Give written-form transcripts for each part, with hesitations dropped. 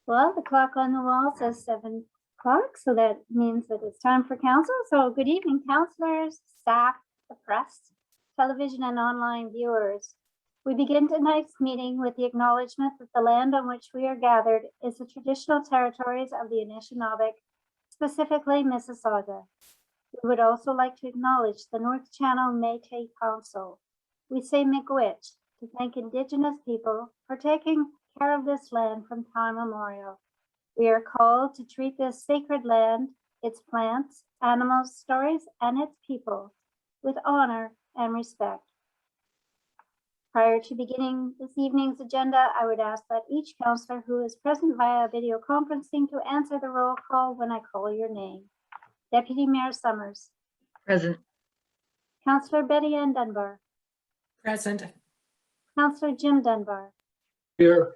Well, the clock on the wall says 7 o'clock, so that means that it's time for council. So good evening, councillors, staff, the press, television and online viewers. We begin tonight's meeting with the acknowledgement that the land on which we are gathered is the traditional territories of the Anishinaabe, specifically Mississauga. We would also like to acknowledge the North Channel Métis Council. We say miigwech to thank Indigenous people for taking care of this land from time immemorial. We are called to treat this sacred land, its plants, animals, stories, and its people with honor and respect. Prior to beginning this evening's agenda, I would ask that each councillor who is present via video conferencing to answer the roll call when I call your name. Deputy Mayor Summers. Present. Councillor Betty Ann Dunbar. Present. Councillor Jim Dunbar. Here.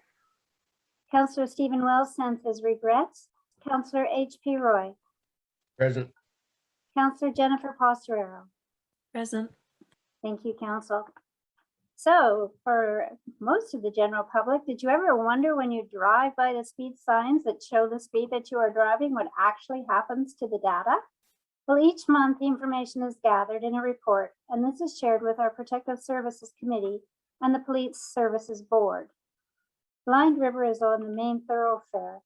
Councillor Stephen Wells sends his regrets. Councillor H.P. Roy. Present. Councillor Jennifer Posterero. Present. Thank you, Council. So for most of the general public, did you ever wonder when you drive by the speed signs that show the speed that you are driving, what actually happens to the data? Well, each month the information is gathered in a report, and this is shared with our Protective Services Committee and the Police Services Board. Blind River is on the main thoroughfare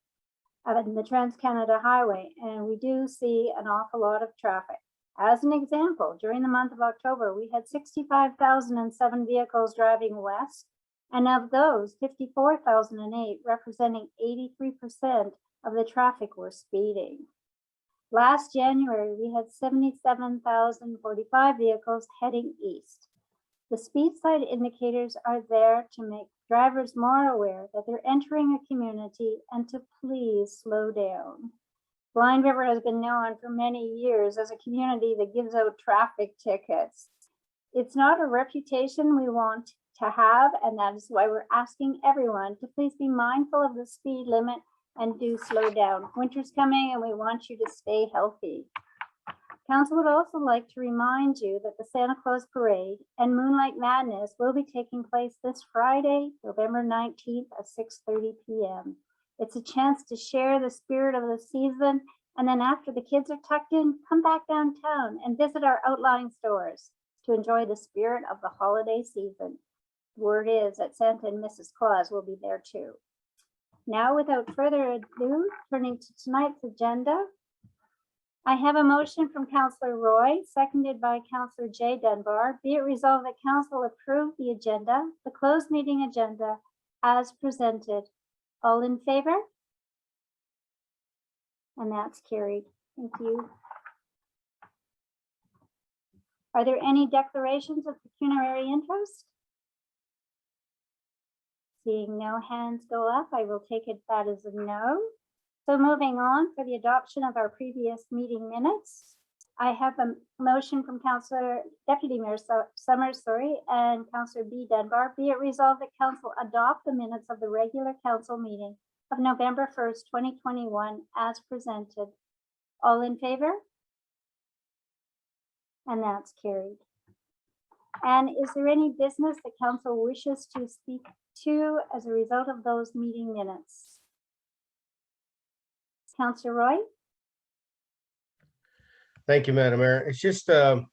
of the Trans-Canada Highway, and we do see an awful lot of traffic. As an example, during the month of October, we had 65,007 vehicles driving west, and of those, 54,008, representing 83% of the traffic, were speeding. Last January, we had 77,045 vehicles heading east. The speed side indicators are there to make drivers more aware that they're entering a community and to please slow down. Blind River has been known for many years as a community that gives out traffic tickets. It's not a reputation we want to have, and that is why we're asking everyone to please be mindful of the speed limit and do slow down. Winter's coming and we want you to stay healthy. Council would also like to remind you that the Santa Claus Parade and Moonlight Madness will be taking place this Friday, November 19th at 6:30 p.m. It's a chance to share the spirit of the season, and then after the kids are tucked in, come back downtown and visit our outlying stores to enjoy the spirit of the holiday season. Word is that Santa and Mrs. Claus will be there too. Now, without further ado, turning to tonight's agenda, I have a motion from Councillor Roy, seconded by Councillor J. Dunbar. Be it resolved that Council approve the agenda, the closed meeting agenda, as presented. All in favor? And that's carried. Thank you. Are there any declarations of pecuniary interest? Seeing no hands go up, I will take it that as a no. So moving on for the adoption of our previous meeting minutes, I have a motion from Deputy Mayor Summers, and Councillor B. Dunbar. Be it resolved that Council adopt the minutes of the regular Council meeting of November 1st, 2021 as presented. All in favor? And that's carried. And is there any business that Council wishes to speak to as a result of those meeting minutes? Councillor Roy? Thank you, Madam Mayor. It's just, I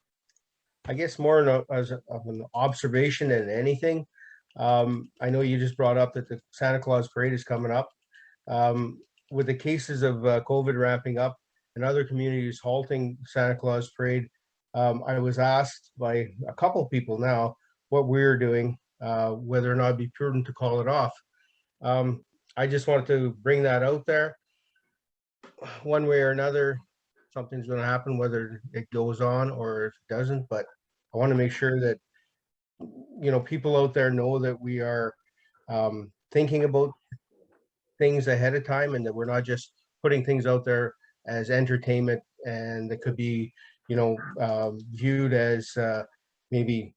guess, more of an observation than anything. I know you just brought up that the Santa Claus Parade is coming up. With the cases of COVID ramping up and other communities halting Santa Claus Parade, I was asked by a couple of people now what we're doing, whether or not it'd be prudent to call it off. I just wanted to bring that out there. One way or another, something's going to happen, whether it goes on or if it doesn't. But I want to make sure that, you know, people out there know that we are thinking about things ahead of time, and that we're not just putting things out there as entertainment and that could be, you know, viewed as maybe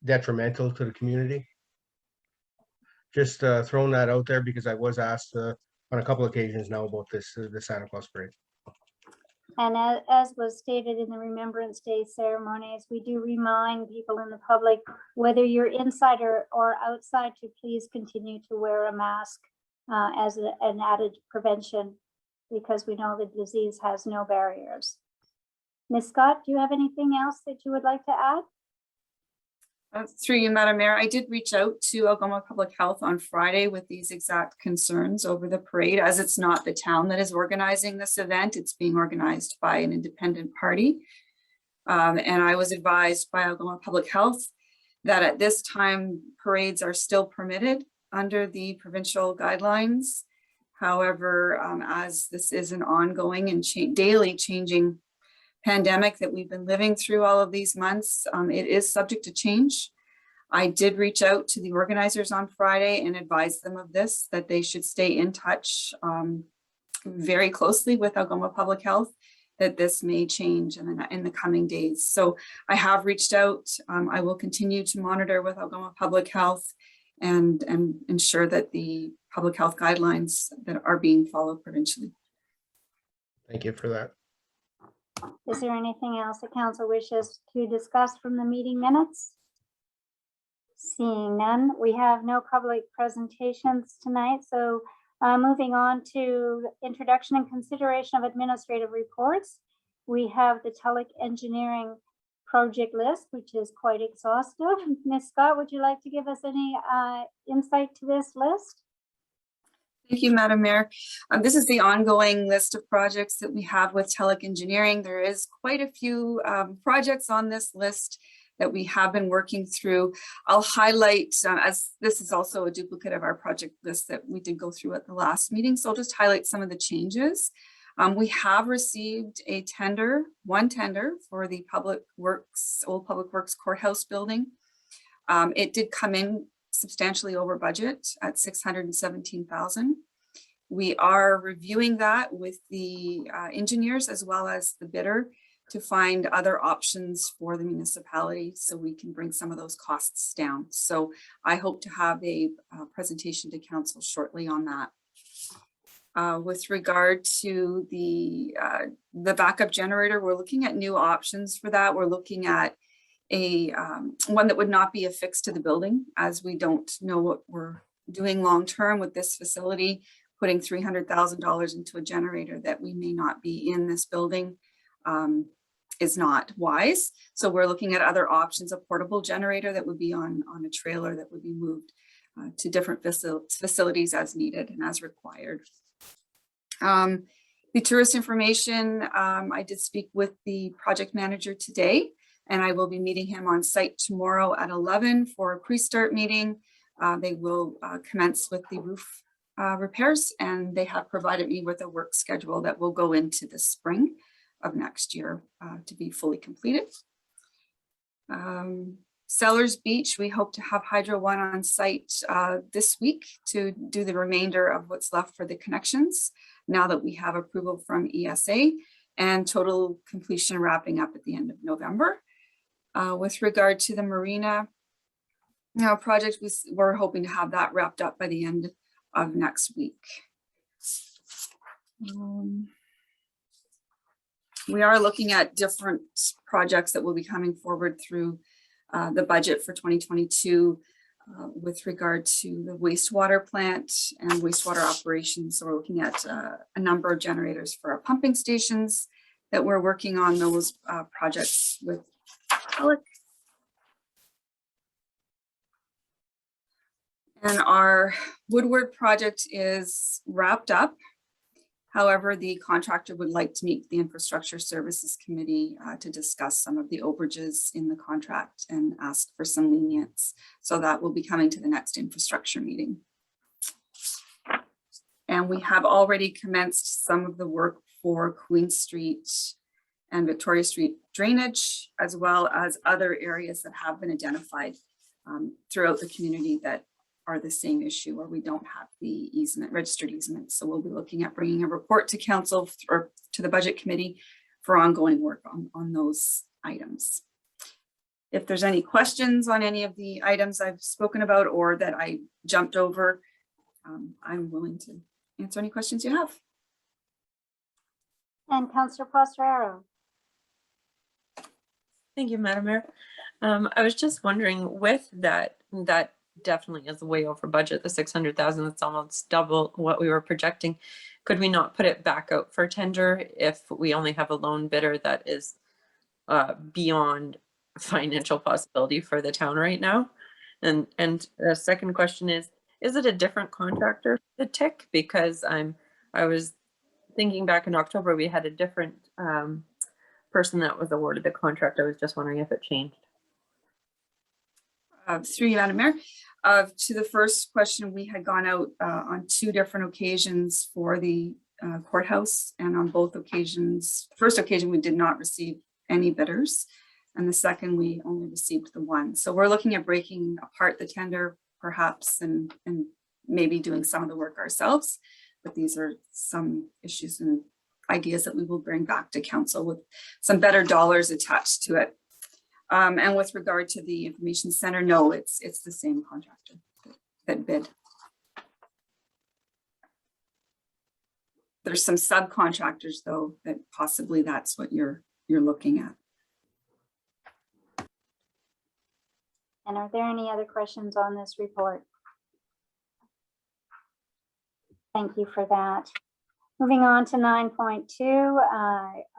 detrimental to the community. Just throwing that out there because I was asked on a couple of occasions now about this, the Santa Claus Parade. And as was stated in the Remembrance Day ceremonies, we do remind people in the public, whether you're inside or outside, to please continue to wear a mask. as an added prevention, because we know the disease has no barriers. Ms. Scott, do you have anything else that you would like to add? Through you, Madam Mayor, I did reach out to Algoma Public Health on Friday with these exact concerns over the parade, as it's not the town that is organizing this event. It's being organized by an independent party. And I was advised by Algoma Public Health that at this time, parades are still permitted under the provincial guidelines. However, as this is an ongoing and daily changing pandemic that we've been living through all of these months, it is subject to change. I did reach out to the organizers on Friday and advise them of this, that they should stay in touch very closely with Algoma Public Health, that this may change in the coming days. So I have reached out. I will continue to monitor with Algoma Public Health and ensure that the public health guidelines that are being followed provincially. Thank you for that. Is there anything else the council wishes to discuss from the meeting minutes? Seeing none, we have no public presentations tonight. So moving on to introduction and consideration of administrative reports. We have the Tulloch Engineering project list, which is quite exhaustive. Ms. Scott, would you like to give us any insight to this list? Thank you, Madam Mayor. This is the ongoing list of projects that we have with Tulloch Engineering. There is quite a few projects on this list that we have been working through. I'll highlight, as this is also a duplicate of our project list that we did go through at the last meeting, so I'll just highlight some of the changes. We have received a tender, one tender for the Public Works, Old Public Works Courthouse building. It did come in substantially over budget at $617,000. We are reviewing that with the engineers as well as the bidder to find other options for the municipality so we can bring some of those costs down. So I hope to have a presentation to council shortly on that. With regard to the backup generator, we're looking at new options for that. We're looking at a one that would not be affixed to the building, as we don't know what we're doing long term with this facility. Putting $300,000 into a generator that we may not be in this building is not wise. So we're looking at other options, a portable generator that would be on a trailer that would be moved to different facilities as needed and as required. The tourist information, I did speak with the project manager today, and I will be meeting him on site tomorrow at 11 for a pre-start meeting. They will commence with the roof repairs, and they have provided me with a work schedule that will go into the spring of next year to be fully completed. Sellers Beach, we hope to have Hydro One on site this week to do the remainder of what's left for the connections, now that we have approval from ESA, and total completion wrapping up at the end of November. With regard to the marina project, we're hoping to have that wrapped up by the end of next week. We are looking at different projects that will be coming forward through the budget for 2022 with regard to the wastewater plant and wastewater operations. So we're looking at a number of generators for our pumping stations that we're working on those projects with Tulloch. And our Woodward project is wrapped up. However, the contractor would like to meet the Infrastructure Services Committee to discuss some of the overages in the contract and ask for some lenience. So that will be coming to the next infrastructure meeting. And we have already commenced some of the work for Queen Street and Victoria Street drainage, as well as other areas that have been identified throughout the community that are the same issue, where we don't have the easement, registered easement. So we'll be looking at bringing a report to council or to the budget committee for ongoing work on those items. If there's any questions on any of the items I've spoken about or that I jumped over, I'm willing to answer any questions you have. And Councillor Prosteraro. Thank you, Madam Mayor. I was just wondering, with that definitely is way over budget. The 600,000, that's almost double what we were projecting. Could we not put it back out for tender if we only have a lone bidder that is beyond financial possibility for the town right now? And the second question is it a different contractor, the TIC? Because I was thinking back in October, we had a different person that was awarded the contract. I was just wondering if it changed. Through you, Madam Mayor. To the first question, we had gone out on 2 different occasions for the courthouse, and on both occasions, first occasion, we did not receive any bidders, and the second, we only received the 1. So we're looking at breaking apart the tender, perhaps, and maybe doing some of the work ourselves. But these are some issues and ideas that we will bring back to council with some better dollars attached to it. And with regard to the information center, no, it's the same contractor that bid. There's some subcontractors though, that possibly that's what you're looking at. And are there any other questions on this report? Thank you for that. Moving on to 9.2,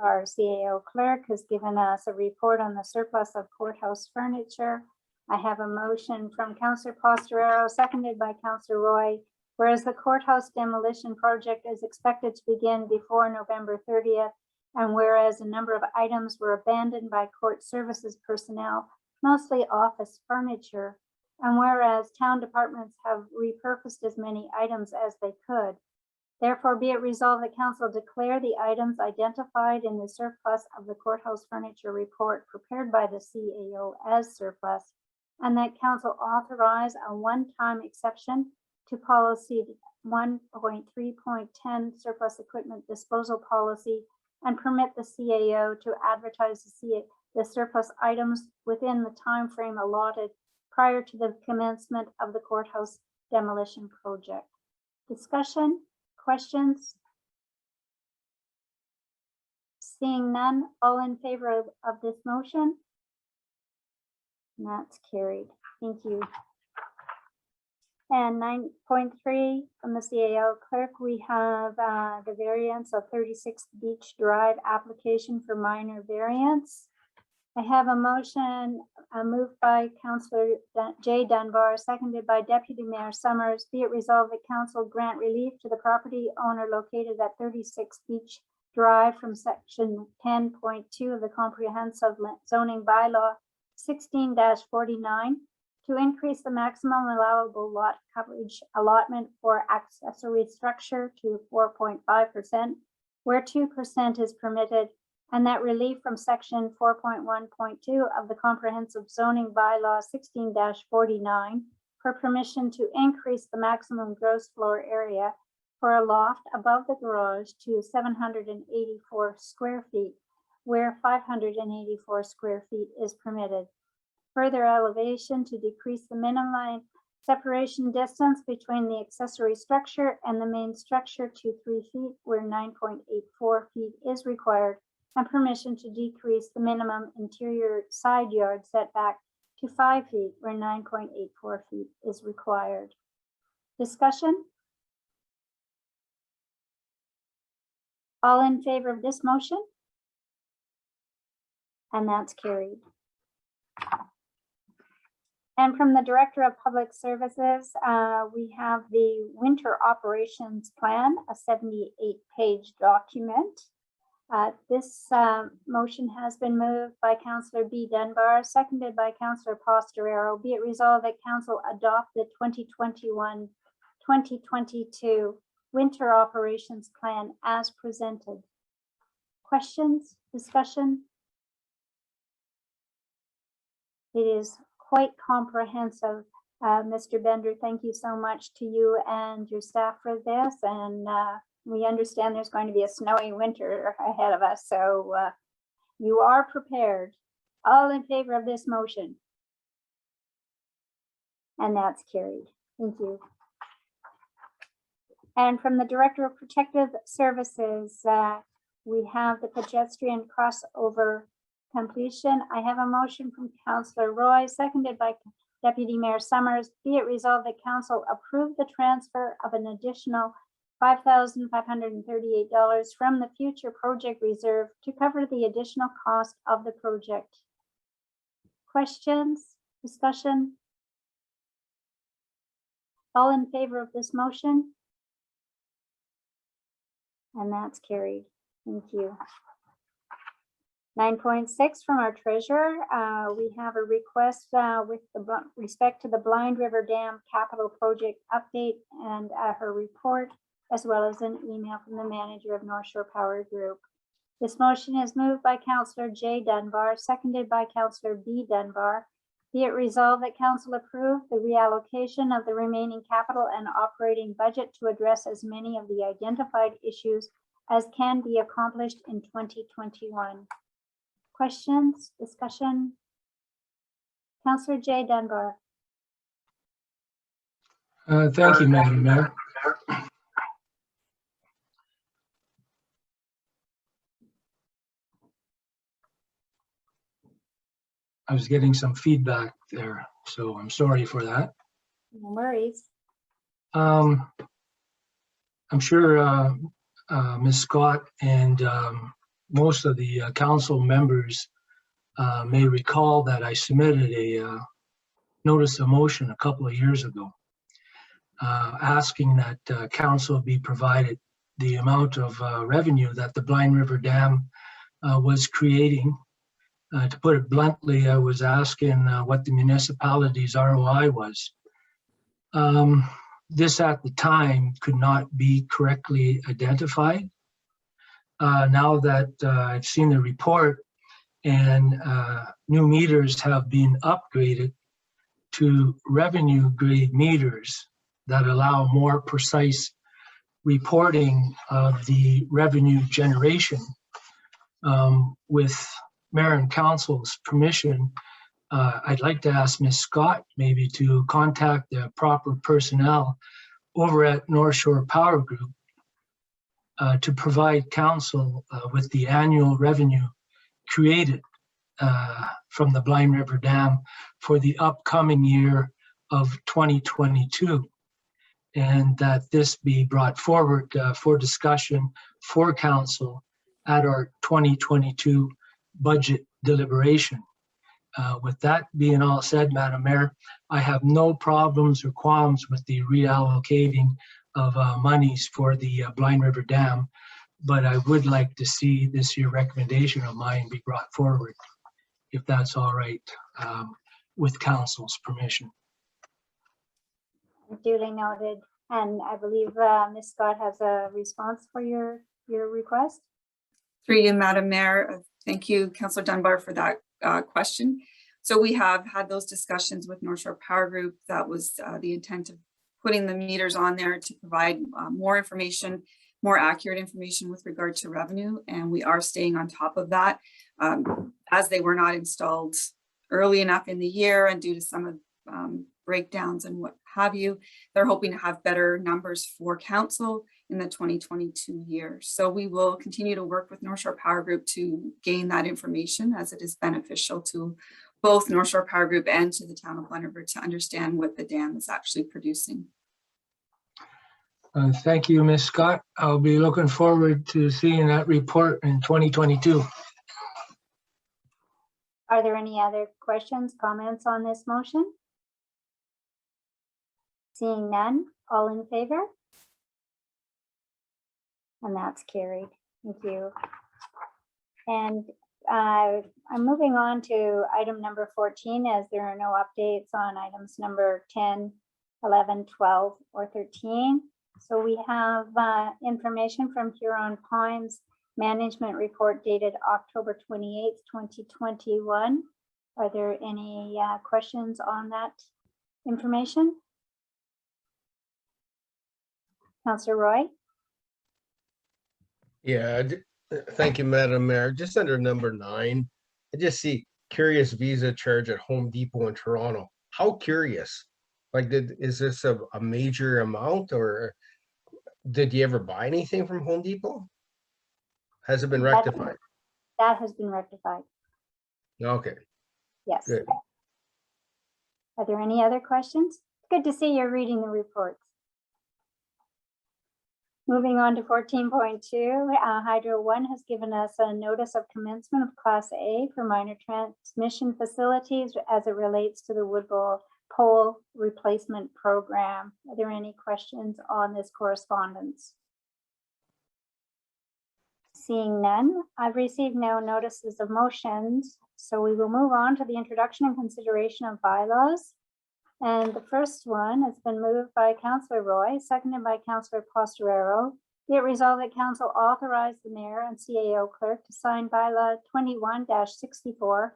our CAO clerk has given us a report on the surplus of courthouse furniture. I have a motion from Councillor Posterero, seconded by Councillor Roy, whereas the courthouse demolition project is expected to begin before November 30th, and whereas a number of items were abandoned by court services personnel, mostly office furniture, and whereas town departments have repurposed as many items as they could. Therefore, be it resolved that council declare the items identified in the surplus of the courthouse furniture report prepared by the CAO as surplus, and that council authorize a one-time exception to policy 1.3.10 surplus equipment disposal policy, and permit the CAO to advertise the surplus items within the time frame allotted prior to the commencement of the courthouse demolition project. Discussion? Questions? Seeing none, all in favor of this motion? And that's carried. Thank you. And 9.3 from the CAO clerk, we have the variance of 36 Beach Drive application for minor variance. I have a motion moved by Councillor Jay Dunbar, seconded by Deputy Mayor Summers. Be it resolved that council grant relief to the property owner located at 36 Beach Drive from section 10.2 of the comprehensive zoning bylaw 16-49 to increase the maximum allowable lot coverage allotment for accessory structure to 4.5%, where 2% is permitted, and that relief from section 4.1.2 of the comprehensive zoning bylaw 16-49 for permission to increase the maximum gross floor area for a loft above the garage to 784 square feet, where 584 square feet is permitted. Further elevation to decrease the minimum separation distance between the accessory structure and the main structure to 3 feet, where 9.84 feet is required, and permission to decrease the minimum interior side yard setback to 5 feet, where 9.84 feet is required. Discussion? All in favor of this motion? And that's carried. And from the Director of Public Services, we have the Winter Operations Plan, a 78-page document. This motion has been moved by Councillor B. Dunbar, seconded by Councillor Posterero. Be it resolved that council adopt the 2021-2022 Winter Operations Plan as presented. Questions, discussion? It is quite comprehensive. Mr. Bender, thank you so much to you and your staff for this. And we understand there's going to be a snowy winter ahead of us, so you are prepared. All in favor of this motion? And that's carried. Thank you. And from the Director of Protective Services, we have the pedestrian crossover completion. I have a motion from Councillor Roy, seconded by Deputy Mayor Summers, be it resolved that council approve the transfer of an additional $5,538 from the future project reserve to cover the additional cost of the project. Questions, discussion? All in favor of this motion? And that's carried. Thank you. 9.6 from our treasurer, we have a request with respect to the Blind River Dam capital project update and her report, as well as an email from the manager of North Shore Power Group. This motion is moved by Councillor J. Dunbar, seconded by Councillor B. Dunbar. Be it resolved that council approve the reallocation of the remaining capital and operating budget to address as many of the identified issues as can be accomplished in 2021. Questions, discussion? Councillor J. Dunbar. Thank you, Madam Mayor. I was getting some feedback there, so I'm sorry for that. No worries. I'm sure Ms. Scott and most of the council members may recall that I submitted a notice of motion a couple of years ago asking that council be provided the amount of revenue that the Blind River Dam was creating. To put it bluntly, I was asking what the municipality's ROI was. This at the time could not be correctly identified. Now that I've seen the report and new meters have been upgraded to revenue grade meters that allow more precise reporting of the revenue generation, with Mayor and Council's permission, I'd like to ask Ms. Scott maybe to contact the proper personnel over at North Shore Power Group to provide council with the annual revenue created from the Blind River Dam for the upcoming year of 2022, and that this be brought forward for discussion for council at our 2022 budget deliberation. With that being all said, Madam Mayor, I have no problems or qualms with the reallocating of monies for the Blind River Dam, but I would like to see this year recommendation of mine be brought forward, if that's all right, with council's permission. Duly noted. And I believe Ms. Scott has a response for your request. Through you, Madam Mayor. Thank you, Councillor Dunbar, for that question. So we have had those discussions with North Shore Power Group. That was the intent of putting the meters on there to provide more information, more accurate information with regard to revenue. And we are staying on top of that. As they were not installed early enough in the year and due to some of breakdowns and what have you, they're hoping to have better numbers for council in the 2022 year. So we will continue to work with North Shore Power Group to gain that information, as it is beneficial to both North Shore Power Group and to the town of Blind River to understand what the dam is actually producing. Thank you, Ms. Scott. I'll be looking forward to seeing that report in 2022. Are there any other questions, comments on this motion? Seeing none, all in favor? And that's carried. Thank you. And I'm moving on to item number 14, as there are no updates on items number 10, 11, 12, or 13. So we have information from Huron Pines Management Report dated October 28th, 2021. Are there any questions on that information? Councillor Roy? Yeah, thank you, Madam Mayor. Just under number 9, I just see curious visa charge at Home Depot in Toronto. How curious? Like, is this a major amount, or did you ever buy anything from Home Depot? Has it been rectified? That has been rectified. Okay, Yes. good. Are there any other questions? Good to see you're reading the reports. Moving on to 14.2, Hydro One has given us a notice of commencement of Class A for minor transmission facilities as it relates to the Woodville pole replacement program. Are there any questions on this correspondence? Seeing none, I've received no notices of motions, so we will move on to the introduction and consideration of bylaws. And the first one has been moved by Councillor Roy, seconded by Councillor Posterero. Be it resolved that Council authorize the mayor and CAO clerk to sign bylaw 21-64,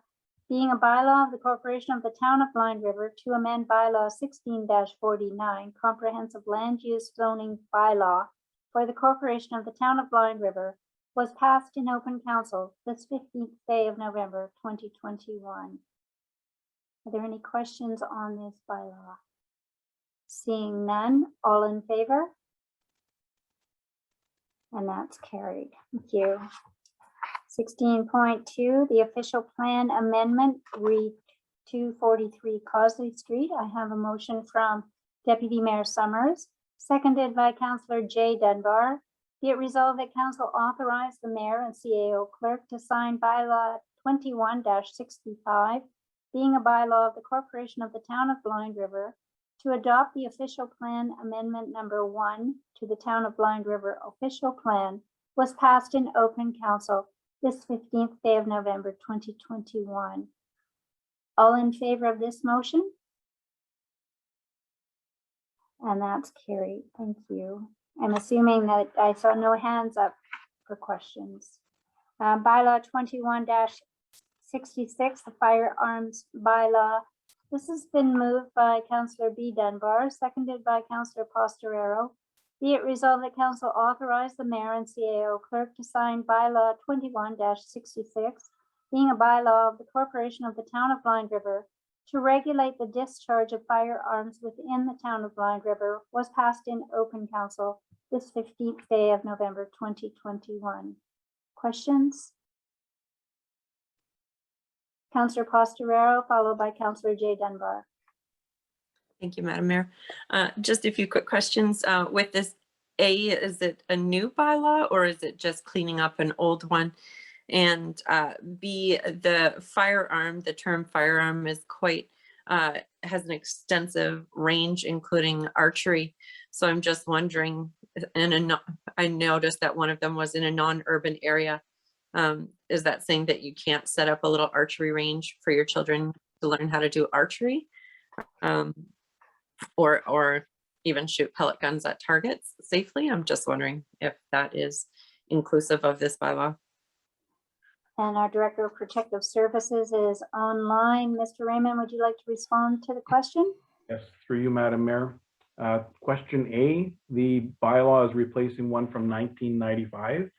being a bylaw of the Corporation of the Town of Blind River to amend bylaw 16-49, comprehensive land use zoning bylaw for the Corporation of the Town of Blind River, was passed in open council this 15th day of November 2021. Are there any questions on this bylaw? Seeing none, all in favor? And that's carried. Thank you. 16.2, the official plan amendment, re 243 Causeway Street. I have a motion from Deputy Mayor Summers, seconded by Councillor Jay Dunbar. Be it resolved that Council authorize the mayor and CAO clerk to sign bylaw 21-65, being a bylaw of the Corporation of the Town of Blind River, to adopt the official plan amendment number 1 to the Town of Blind River official plan, was passed in open council this 15th day of November 2021. All in favor of this motion? And that's carried. Thank you. I'm assuming that I saw no hands up for questions. Bylaw 21-66, the firearms bylaw. This has been moved by Councillor B. Dunbar, seconded by Councillor Posterero. Be it resolved that Council authorize the mayor and CAO clerk to sign bylaw 21-66, being a bylaw of the Corporation of the Town of Blind River to regulate the discharge of firearms within the Town of Blind River, was passed in open council this 15th day of November 2021. Questions? Councillor Posterero, followed by Councillor Jay Dunbar. Thank you, Madam Mayor. Just a few quick questions. With this A, is it a new bylaw or is it just cleaning up an old one? And B, the firearm, the term firearm is quite, has an extensive range, including archery. So I'm just wondering, I noticed that one of them was in a non-urban area. Is that saying that you can't set up a little archery range for your children to learn how to do archery? Or even shoot pellet guns at targets safely? I'm just wondering if that is inclusive of this bylaw. And our Director of Protective Services is online. Mr. Raymond, would you like to respond to the question? Yes, through you, Madam Mayor. Question A, the bylaw is replacing one from 1995.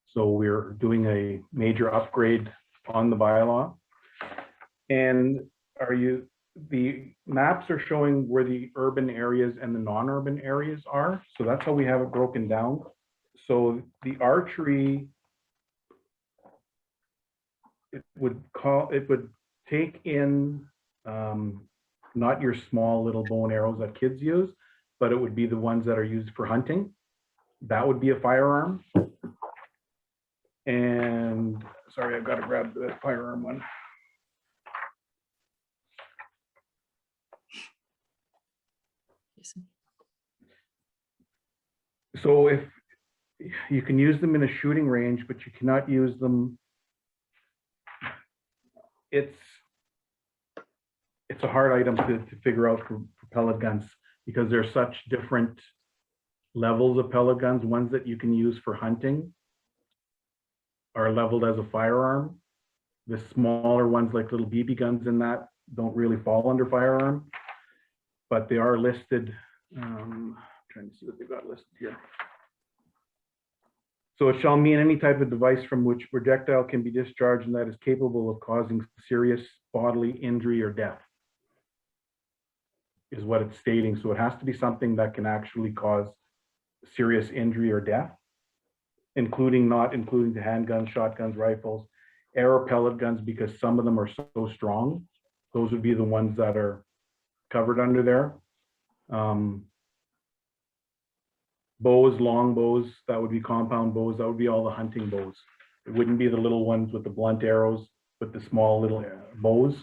So we're doing a major upgrade on the bylaw. And the maps are showing where the urban areas and the non-urban areas are. So that's how we have it broken down. So the archery, it would take in not your small little bow and arrows that kids use, but it would be the ones that are used for hunting. That would be a firearm. And sorry, I've got to grab the firearm one. So if you can use them in a shooting range, but you cannot use them, it's a hard item to figure out for pellet guns, because there's such different levels of pellet guns. Ones that you can use for hunting are leveled as a firearm. The smaller ones, like little BB guns and that, don't really fall under firearm, but they are listed. Trying to see what they've got listed here. So it shall mean any type of device from which projectile can be discharged and that is capable of causing serious bodily injury or death, is what it's stating. So it has to be something that can actually cause serious injury or death, not including the handguns, shotguns, rifles, air or pellet guns, because some of them are so strong Those would be the ones that are covered under there. Bows, long bows, that would be compound bows. That would be all the hunting bows. It wouldn't be the little ones with the blunt arrows, with the small little bows.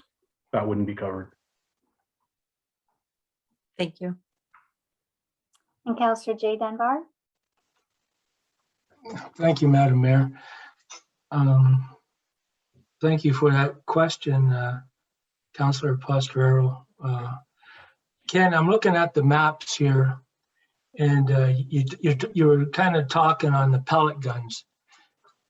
That wouldn't be covered. Thank you. And Councillor Jay Dunbar? Thank you, Madam Mayor. Thank you for that question, Councillor Postrero. Ken, I'm looking at the maps here, and you were kind of talking on the pellet guns.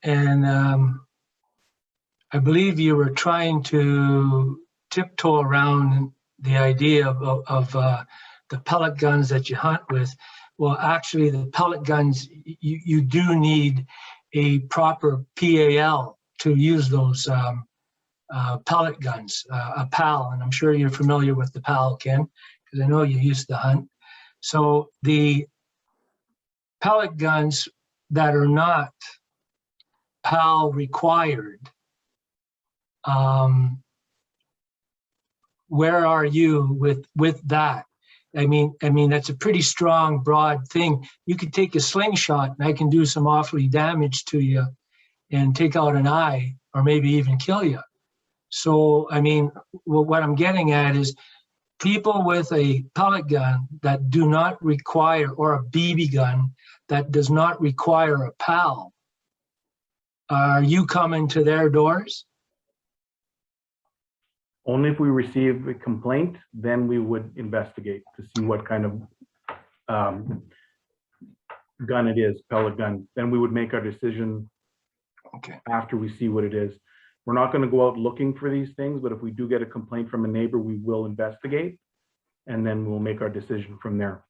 And I believe you were trying to tiptoe around the idea of the pellet guns that you hunt with. Well, actually, the pellet guns, you do need a proper PAL to use those pellet guns, a PAL, and I'm sure you're familiar with the PAL, Ken, because I know you used to hunt. So the pellet guns that are not PAL required, where are you with that? I mean, that's a pretty strong, broad thing. You could take a slingshot and I can do some awfully damage to you and take out an eye or maybe even kill you. So, I mean, what I'm getting at is people with a pellet gun that do not require, or a BB gun that does not require a PAL, are you coming to their doors? Only if we receive a complaint, then we would investigate to see what kind of gun it is, pellet gun. Then we would make our decision Okay. after we see what it is. We're not going to go out looking for these things, but if we do get a complaint from a neighbor, we will investigate, and then we'll make our decision from there.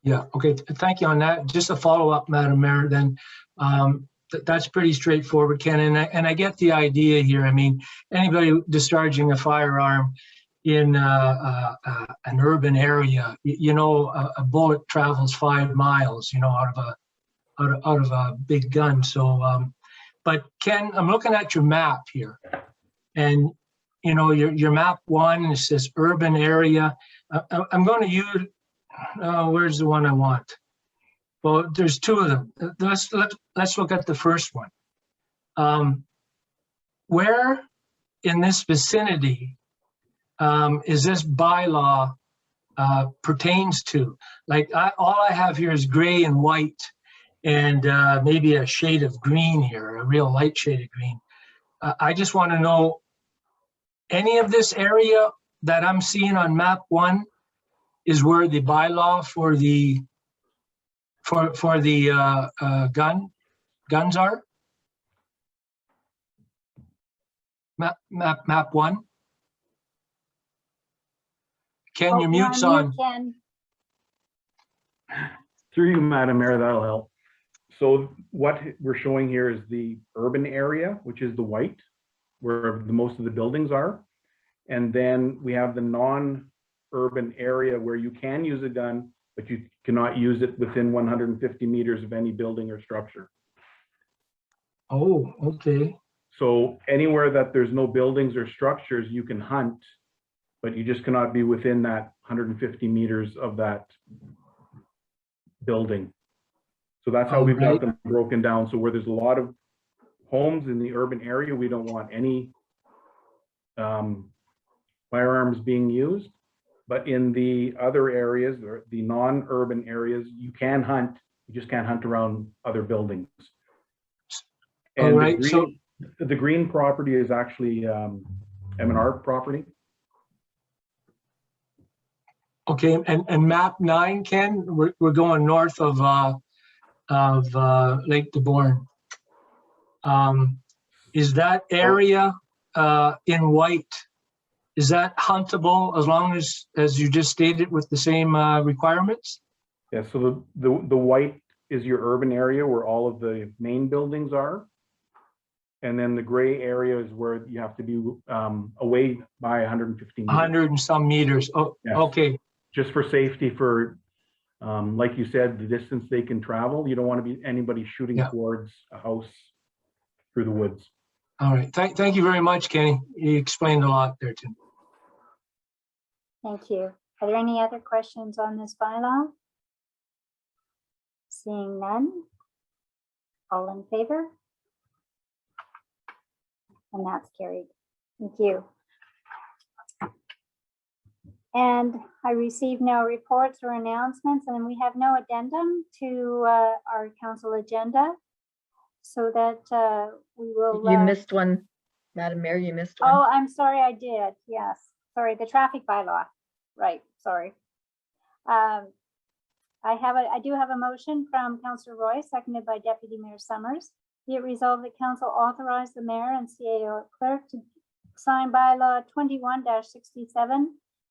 Yeah, okay, thank you on that. Just a follow-up, Madam Mayor, then. That's pretty straightforward, Ken, and I get the idea here. I mean, anybody discharging a firearm in an urban area, you know, a bullet travels 5 miles, you know, out of a big gun. So, but Ken, I'm looking at your map here, and you know, your map 1, it says urban area. I'm going to use, where's the one I want? Well, there's 2 of them. Let's look at the first one. Where in this vicinity is this bylaw pertains to? Like, all I have here is gray and white, and maybe a shade of green here, a real light shade of green. I just want to know, any of this area that I'm seeing on map 1 is where the bylaw for the guns are? Map 1? Ken, your you're mute's mute, on. Ken. Through you, Madam Mayor, that'll help. So what we're showing here is the urban area, which is the white, where most of the buildings are. And then we have the non-urban area where you can use a gun, but you cannot use it within 150 meters of any building or structure. Oh, okay. So anywhere that there's no buildings or structures, you can hunt, but you just cannot be within that 150 meters of that building. So that's how we've got them broken down. So where there's a lot of homes in the urban area, we don't want any firearms being used. But in the other areas, or the non-urban areas, you can hunt. You just can't hunt around other buildings. And All right, the green property is actually M&R property. Okay, and map 9, Ken, we're going north of Lake DeBorn. Is that area in white? Is that huntable as long as you just stated with the same requirements? Yeah, so the white is your urban area where all of the main buildings are. And then the gray area is where you have to be away by 150 meters. 100 and some meters. Oh, Yes. Okay. Just for safety, for like you said, the distance they can travel. You don't want to be anybody shooting towards a house through the woods. All right. Thank you very much, Kenny. You explained a lot there too. Thank you. Are there any other questions on this bylaw? Seeing none. All in favor? And that's carried. Thank you. And I received no reports or announcements, and we have no addendum to our council agenda. So that we will. You missed one, Madam Mayor, you missed Oh, one. I'm sorry, I did. Yes, sorry, the traffic bylaw. Right, sorry. I do have a motion from Councillor Roy, seconded by Deputy Mayor Summers. Be it resolved that council authorize the mayor and CAO clerk to sign bylaw 21-67,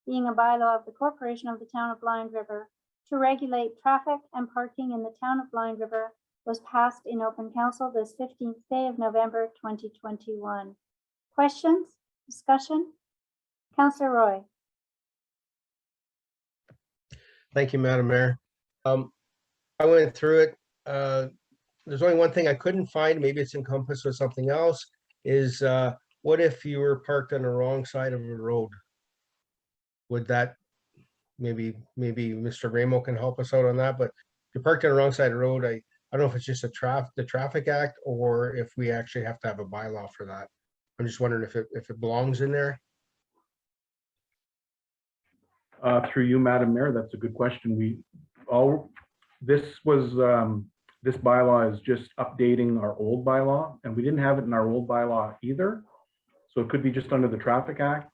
being a bylaw of the corporation of the town of Blind River to regulate traffic and parking in the town of Blind River, was passed in open council this 15th day of November 2021. Questions, discussion? Councillor Roy. Thank you, Madam Mayor. I went through it. There's only one thing I couldn't find, maybe it's encompassed with something else, is what if you were parked on the wrong side of a road? Would that, maybe Mr. Ramo can help us out on that, but if you're parked on the wrong side of the road, I don't know if it's just the Traffic Act or if we actually have to have a bylaw for that. I'm just wondering if it belongs in there. Through you, Madam Mayor, that's a good question. This bylaw is just updating our old bylaw, and we didn't have it in our old bylaw either. So it could be just under the Traffic Act.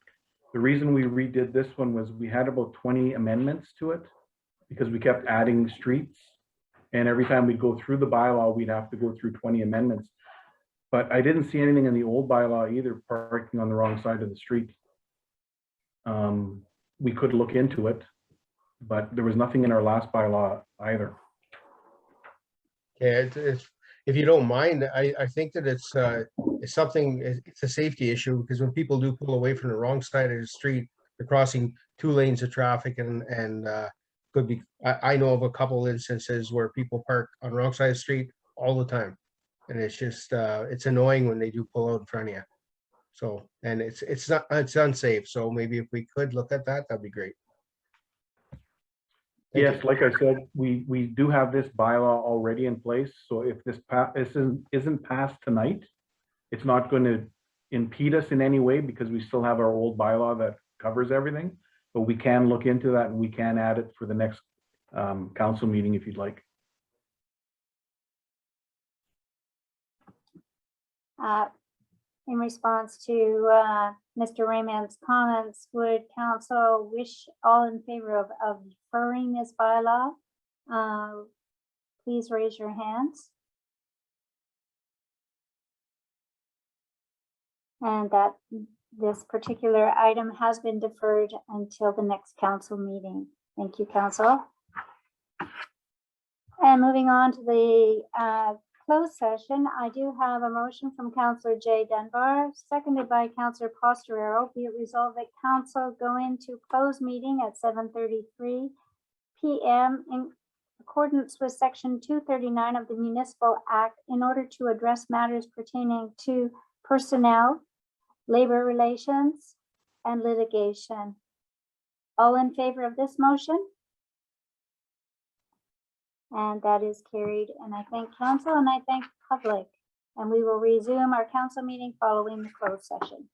The reason we redid this one was we had about 20 amendments to it because we kept adding streets. And every time we'd go through the bylaw, we'd have to go through 20 amendments. But I didn't see anything in the old bylaw either, parking on the wrong side of the street. We could look into it, but there was nothing in our last bylaw either. Yeah, if you don't mind, I think that it's something, it's a safety issue, because when people do pull away from the wrong side of the street, they're crossing 2 lanes of traffic, and could be, I know of a couple instances where people park on the wrong side of the street all the time. And it's just, it's annoying when they do pull out in front of you. So, and it's unsafe. So maybe if we could look at that, that'd be great. Thank Yes, you. like I said, we do have this bylaw already in place. So if this isn't passed tonight, it's not going to impede us in any way because we still have our old bylaw that covers everything. But we can look into that and we can add it for the next council meeting if you'd like. In response to Mr. Raymond's comments, would council wish all in favor of deferring this bylaw? Please raise your hands. And that this particular item has been deferred until the next council meeting. Thank you, council. And moving on to the closed session, I do have a motion from Councillor Jay Dunbar, seconded by Councillor Posterero. Be it resolved that council go into closed meeting at 7:33 p.m. in accordance with Section 239 of the Municipal Act in order to address matters pertaining to personnel, labor relations, and litigation. All in favor of this motion? And that is carried. And I thank council and I thank public. And we will resume our council meeting following the closed session.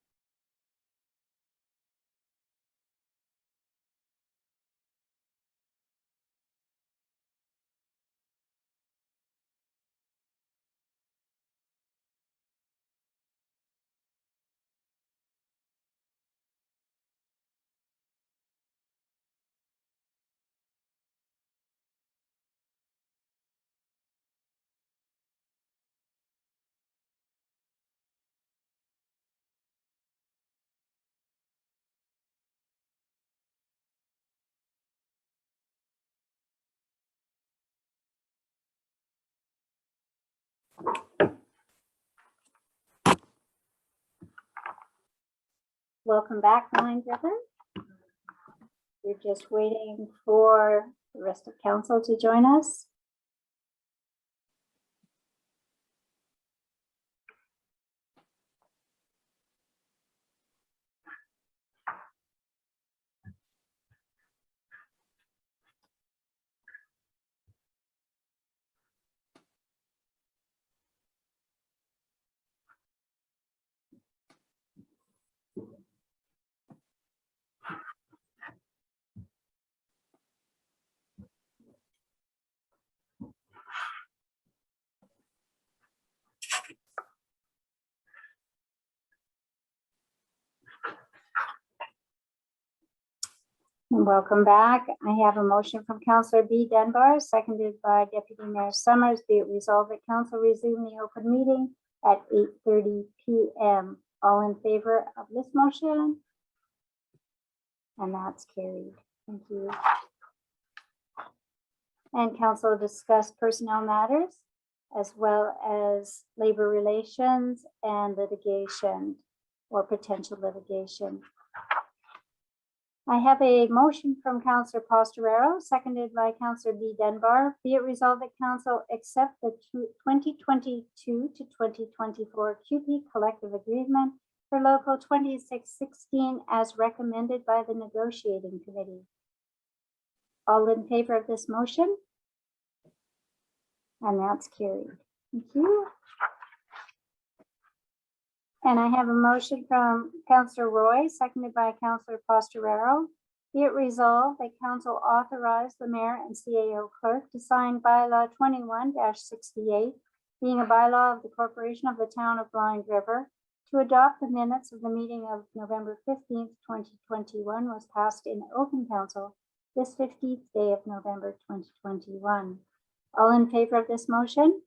Welcome back, Blind River. We're just waiting for the rest of council to join us. Welcome back. I have a motion from Councillor B. Dunbar, seconded by Deputy Mayor Summers. Be it resolved that council resume the open meeting at 8:30 p.m. All in favor of this motion? And that's carried. Thank you. And council discuss personnel matters as well as labor relations and litigation or potential litigation. I have a motion from Councillor Pastorero, seconded by Councillor B. Dunbar. Be it resolved that council accept the 2022 to 2024 QP collective agreement for Local 2616 as recommended by the negotiating committee. All in favor of this motion? And that's carried. Thank you. And I have a motion from Councillor Roy, seconded by Councillor Pastorero. Be it resolved that council authorize the mayor and CAO clerk to sign bylaw 21-68, being a bylaw of the corporation of the town of Blind River, to adopt the minutes of the meeting of November 15th, 2021 was passed in open council this 15th day of November 2021. All in favor of this motion?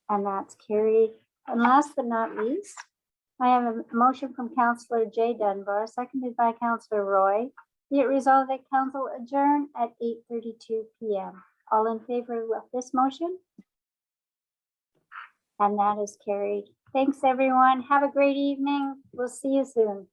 And that's carried. And last but not least, I have a motion from Councillor J. Dunbar, seconded by Councillor Roy. Be it resolved that council adjourn at 8:32 p.m. All in favor of this motion? And that is carried. Thanks, everyone. Have a great evening. We'll see you soon.